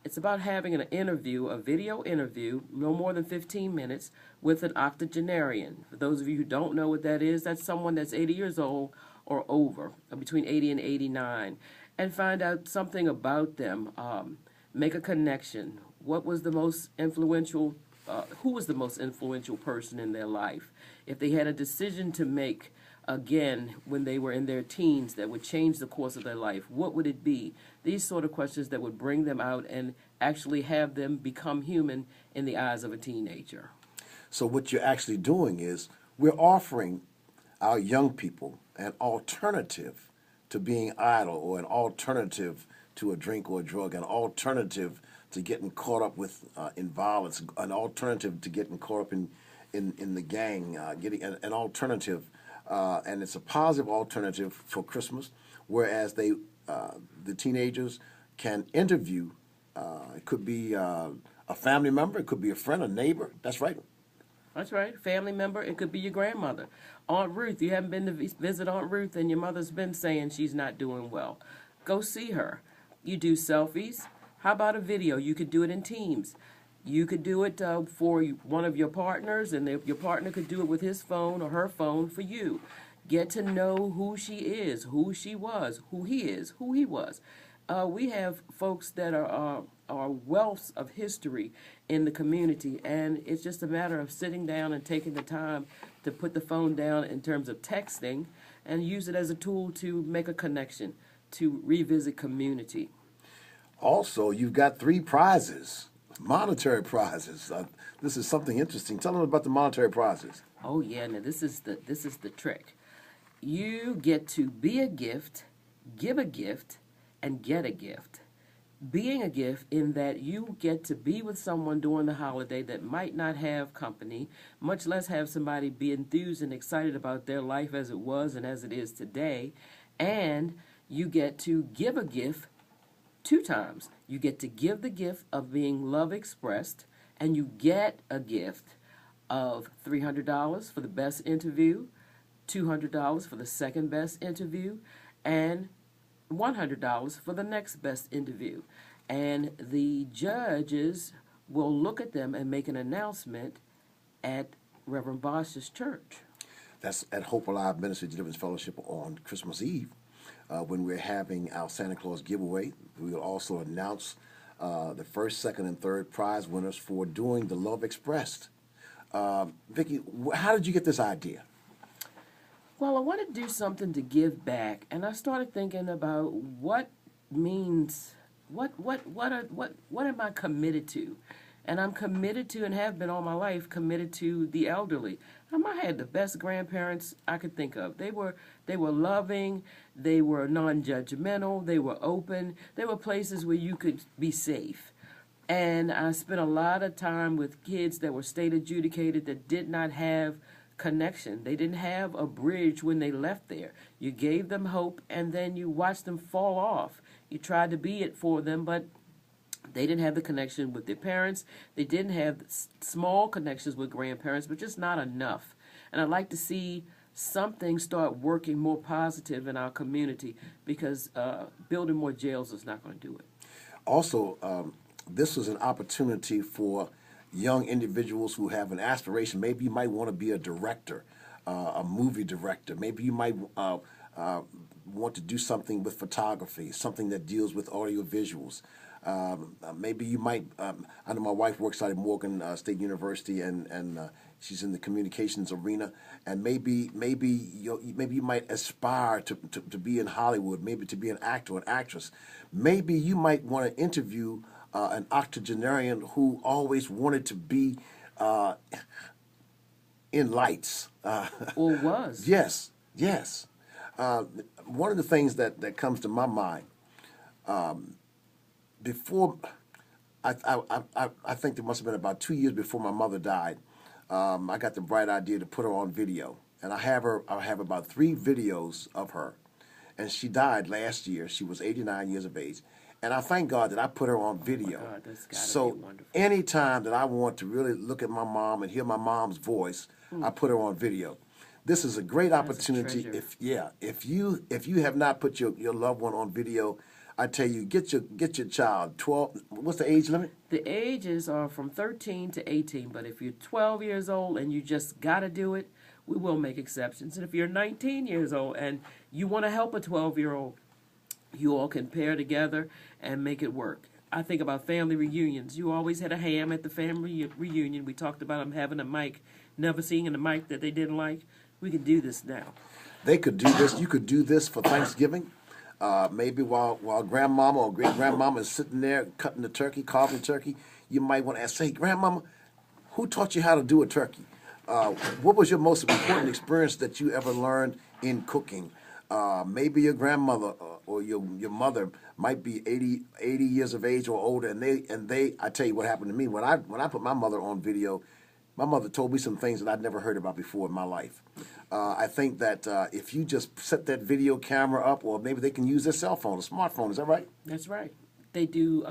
It's about having an interview, a video interview, no more than 15 minutes, with an octogenarian. For those of you who don't know what that is, that's someone that's 80 years old or over, or between 80 and 89, and find out something about them. Make a connection. What was the most influential? Who was the most influential person in their life? If they had a decision to make again when they were in their teens that would change the course of their life, what would it be? These sort of questions that would bring them out and actually have them become human in the eyes of a teenager. So what you're actually doing is we're offering our young people an alternative to being idle, or an alternative to a drink or a drug, an alternative to getting caught up with in violence, an alternative to getting caught up in the gang, getting an alternative, and it's a positive alternative for Christmas, whereas the teenagers can interview. It could be a family member, it could be a friend, a neighbor. That's right. That's right, family member. It could be your grandmother. Aunt Ruth, you haven't been to visit Aunt Ruth and your mother's been saying she's not doing well. Go see her. You do selfies. How about a video? You could do it in teams. You could do it for one of your partners, and your partner could do it with his phone or her phone for you. Get to know who she is, who she was, who he is, who he was. We have folks that are wealths of history in the community, and it's just a matter of sitting down and taking the time to put the phone down in terms of texting and use it as a tool to make a connection, to revisit community. Also, you've got 3 prizes, monetary prizes. This is something interesting. Tell them about the monetary prizes. Oh yeah, now this is the trick. You get to be a gift, give a gift, and get a gift. Being a gift in that you get to be with someone during the holiday that might not have company, much less have somebody be enthused and excited about their life as it was and as it is today, and you get to give a gift 2 times. You get to give the gift of being love expressed, and you get a gift of $300 for the best interview, $200 for the second best interview, and $100 for the next best interview. And the judges will look at them and make an announcement at Reverend Bosch's church. That's at Hope Alive Ministry Deliverance Fellowship on Christmas Eve, when we're having our Santa Claus giveaway. We will also announce the first, second, and third prize winners for doing the Love Expressed. Vicky, how did you get this idea? Well, I want to do something to give back, and I started thinking about what means what am I committed to? And I'm committed to, and have been all my life, committed to the elderly. I had the best grandparents I could think of. They were loving, they were non-judgmental, they were open. They were places where you could be safe. And I spent a lot of time with kids that were state adjudicated that did not have connection. They didn't have a bridge when they left there. You gave them hope, and then you watched them fall off. You tried to be it for them, but they didn't have the connection with their parents. They didn't have small connections with grandparents, but just not enough. And I'd like to see something start working more positive in our community, because building more jails is not going to do it. Also, this was an opportunity for young individuals who have an aspiration. Maybe you might want to be a director, a movie director. Maybe you might want to do something with photography, something that deals with audio visuals. Maybe you might, I know my wife works out at Morgan State University, and she's in the communications arena, and maybe you might aspire to be in Hollywood, maybe to be an actor or an actress. Maybe you might want to interview an octogenarian who always wanted to be in lights. Or was. Yes, yes. One of the things that comes to my mind, before, I think there must have been about 2 years before my mother died, I got the bright idea to put her on video. And I have about 3 videos of her. And she died last year. She was 89 years of age. And I thank God that I put her on video. Oh my God, that's gotta So be wonderful. anytime that I want to really look at my mom and hear my mom's voice, I put her on video. This is a great That's a opportunity. treasure. If you have not put your loved one on video, I tell you, get your child 12. What's the age limit? The ages are from 13 to 18, but if you're 12 years old and you just got to do it, we will make exceptions. And if you're 19 years old and you want to help a 12-year-old, you all can pair together and make it work. I think about family reunions. You always had a ham at the family reunion. We talked about them having a mic, never seeing a mic that they didn't like. We can do this now. They could do this. You could do this for Thanksgiving. Maybe while grandmama or great grandmama is sitting there cutting the turkey, carving the turkey, you might want to ask, "Hey, grandmama, who taught you how to do a turkey? What was your most important experience that you ever learned in cooking?" Maybe your grandmother or your mother might be 80 years of age or older, and they I tell you what happened to me when I put my mother on video. My mother told me some things that I'd never heard about before in my life. I think that if you just set that video camera up, or maybe they can use their cell phone, a smartphone. Is that right? That's right. They do.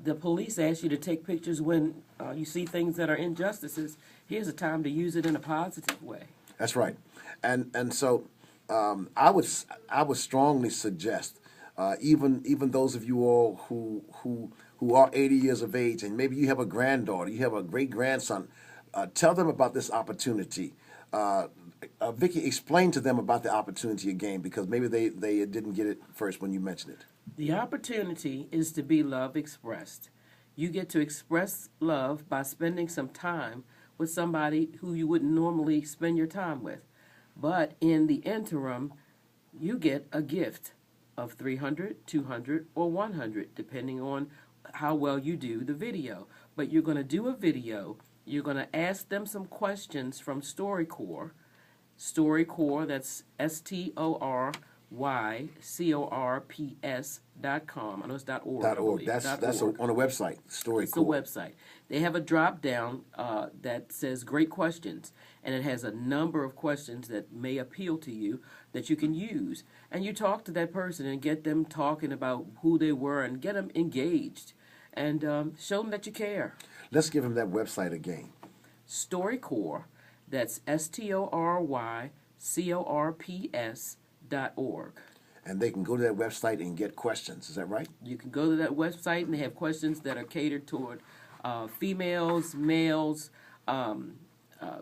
The police ask you to take pictures when you see things that are injustices. Here's a time to use it in a positive way. That's right. And so I would strongly suggest even those of you all who are 80 years of age, and maybe you have a granddaughter, you have a great grandson, tell them about this opportunity. Vicky, explain to them about the opportunity again, because maybe they didn't get it first when you mentioned it. The opportunity is to be love expressed. You get to express love by spending some time with somebody who you wouldn't normally spend your time with. But in the interim, you get a gift of 300, 200, or 100, depending on how well you do the video. But you're going to do a video. You're going to ask them some questions from StoryCorps. StoryCorps, that's StoryCorps.com. I know it's .org. .org. That's .org. on the website. StoryCorps. It's the website. They have a drop down that says great questions, and it has a number of questions that may appeal to you that you can use. And you talk to that person and get them talking about who they were and get them engaged and show them that you care. Let's give them that website again. StoryCorps, that's StoryCorps.org. And they can go to that website and get questions. Is that right? You can go to that website and they have questions that are catered toward females, males. They're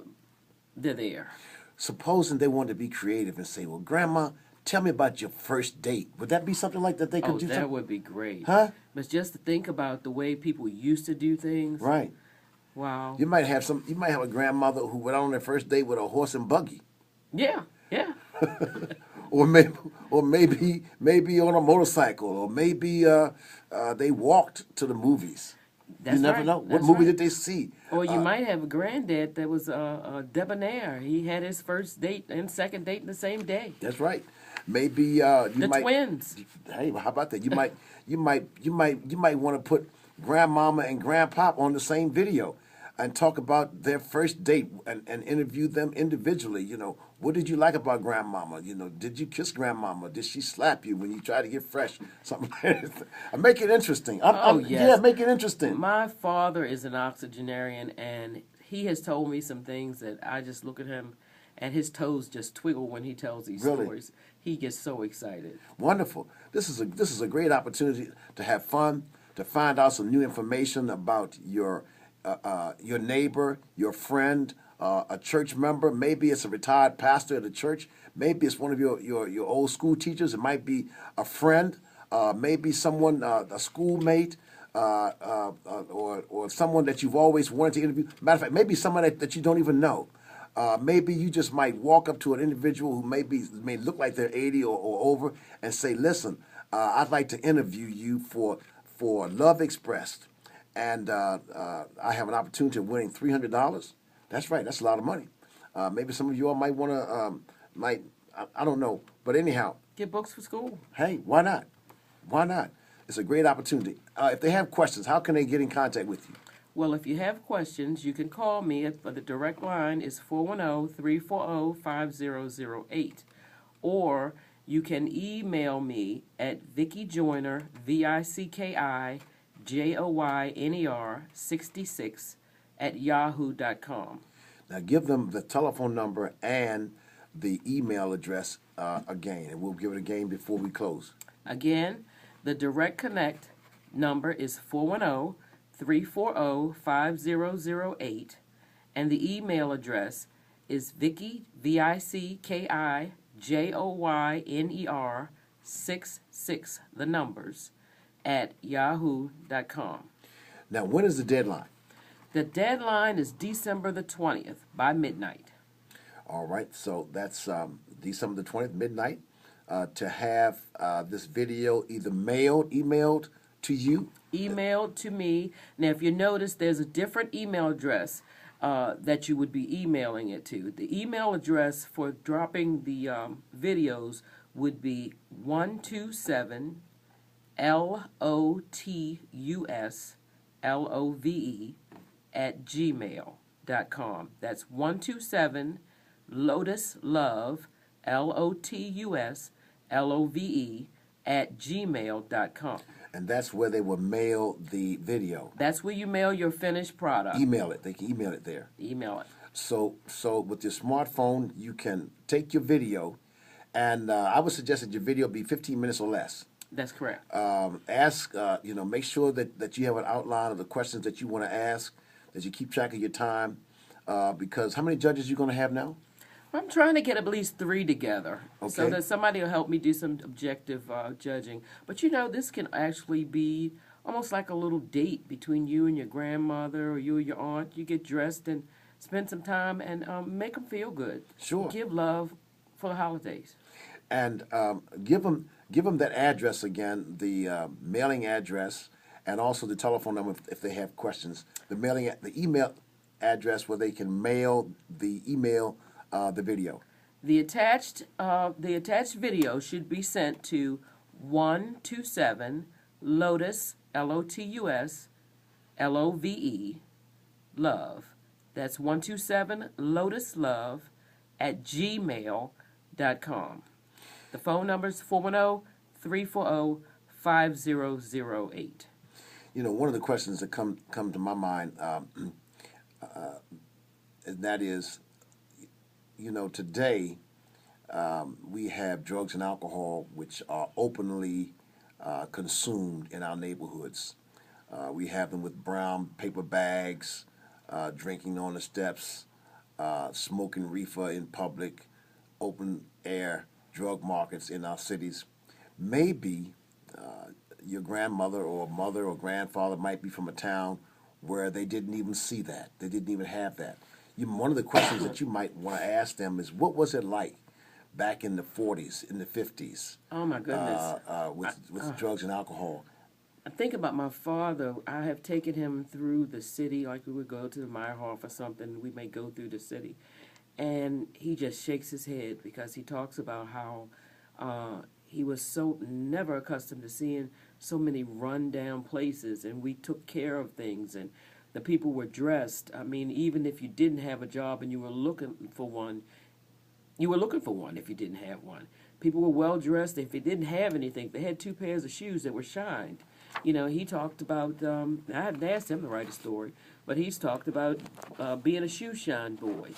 there. Supposing they wanted to be creative and say, "Well, Grandma, tell me about your first date." Would that be something like that they could do? That would be great. Huh? But just to think about the way people used to do things. Right. Wow. You might have a grandmother who went out on their first date with a horse and buggy. Yeah. Or maybe on a motorcycle, or maybe they walked to the movies. That's you never right. know. What That's movie right. did they see? Or you might have a granddad that was a debonair. He had his first date and second date in the same day. That's right. Maybe Twins. Hey, how about that? You might want to put grandmama and grandpop on the same video and talk about their first date and interview them individually. What did you like about grandmama? Did you kiss grandmama? Did she slap you when you try to get fresh? Something like that. Make it interesting. Yes. Yeah, make it interesting. My father is an octogenarian, and he has told me some things that I just look at him, and his toes just twiggle when he tells these stories. He gets so excited. Wonderful. This is a great opportunity to have fun, to find out some new information about your neighbor, your friend, a church member. Maybe it's a retired pastor at the church. Maybe it's one of your old school teachers. It might be a friend. Maybe someone, a schoolmate, or someone that you've always wanted to interview. Matter of fact, maybe someone that you don't even know. Maybe you just might walk up to an individual who may look like they're 80 or over and say, "Listen, I'd like to interview you for Love Expressed, and I have an opportunity of winning $300. That's right. That's a lot of money. Maybe some of you all might want to, I don't know. But anyhow. Get books for school. Hey, why not? Why not? It's a great opportunity. If they have questions, how can they get in contact with you? Well, if you have questions, you can call me. The direct line is 410-340-5008. Or you can email me at Vicky Joyner, VICKIJOYNER 66 @yahoo.com. Now give them the telephone number and the email address again, and we'll give it again before we close. Again, The Direct Connect number is 410-340-5008, and the email address is Vicky, VICKIJOYNER 66, the numbers, at yahoo.com. Now, when is the deadline? The deadline is December the 20th by midnight. All right, so that's December the 20th, midnight, to have this video either emailed to you. Emailed to me. Now, if you notice, there's a different email address that you would be emailing it to. The email address for dropping the videos would be 127LOTUSLOVE@gmail.com. That's 127 Lotus Love, LOTUSLOVE@gmail.com. And that's where they will mail the video. That's where you mail your finished product. Email it. They can email it there. Email it. So with your smartphone, you can take your video, and I would suggest that your video be 15 minutes or less. That's correct. Make sure that you have an outline of the questions that you want to ask, that you keep track of your time, because how many judges are you going to have now? I'm trying to get at least 3 together so Okay. that somebody will help me do some objective judging. But this can actually be almost like a little date between you and your grandmother or you and your aunt. You get dressed and spend some time and make them feel good. Sure. Give love for the holidays. And give them that address again, the mailing address, and also the telephone number if they have questions. The email address where they can mail the video. The attached video should be sent to 127 Lotus LOTUS LOVE Love. That's 127 Lotus Love at gmail.com. The phone number is 410-340-5008. One of the questions that come to my mind, and that is, today we have drugs and alcohol which are openly consumed in our neighborhoods. We have them with brown paper bags, drinking on the steps, smoking reefer in public, open air drug markets in our cities. Maybe your grandmother or mother or grandfather might be from a town where they didn't even see that. They didn't even have that. One of the questions that you might want to ask them is, what was it like back in the 40s, in the 50s? Oh, my goodness. With drugs and alcohol. I think about my father. I have taken him through the city, like we would go to the Meyerhoff or something. We may go through the city. And he just shakes his head because he talks about how he was so never accustomed to seeing so many run-down places, and we took care of things, and the people were dressed. I mean, even if you didn't have a job and you were looking for one if you didn't have one. People were well-dressed. If they didn't have anything, they had 2 pairs of shoes that were shined. He talked about, I hadn't asked him to write a story, but he's talked about being a shoe shine boy.